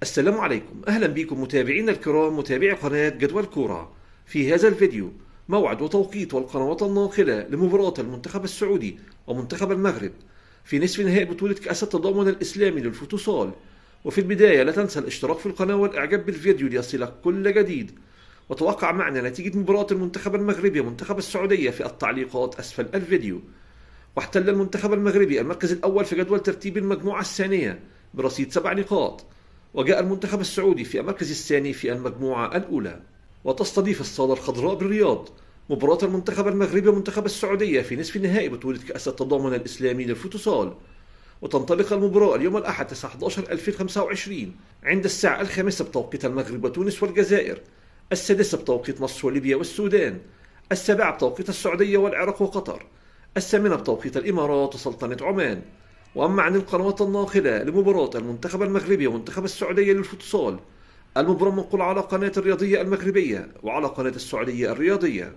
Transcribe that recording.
السلام عليكم، أهلا بكم متابعينا الكرام متابعي قناة جدول كورة. في هذا الفيديو موعد وتوقيت والقنوات الناقلة لمباراة المنتخب السعودي ومنتخب المغرب في نصف نهائي بطولة كأس التضامن الإسلامي للفوتسال. وفي البداية لا تنسى الاشتراك في القناة والإعجاب بالفيديو ليصلك كل جديد، وتوقع معنا نتيجة مباراة المنتخب المغربي ومنتخب السعودية في التعليقات أسفل الفيديو. واحتل المنتخب المغربي المركز الأول في جدول ترتيب المجموعة الثانية برصيد 7 نقاط، وجاء المنتخب السعودي في المركز الثاني في المجموعة الأولى. وتستضيف الصالة الخضراء بالرياض مباراة المنتخب المغربي ومنتخب السعودية في نصف نهائي بطولة كأس التضامن الإسلامي للفوتسال. وتنطلق المباراة اليوم الأحد 9/11/2025 عند الساعة 5 بتوقيت المغرب وتونس والجزائر، 6 بتوقيت مصر وليبيا والسودان، 7 بتوقيت السعودية والعراق وقطر، 8 بتوقيت الإمارات وسلطنة عمان. وأما عن القنوات الناقلة لمباراة المنتخب المغربي ومنتخب السعودية للفوتسال، المباراة منقولة على قناة الرياضية المغربية وعلى قناة السعودية الرياضية.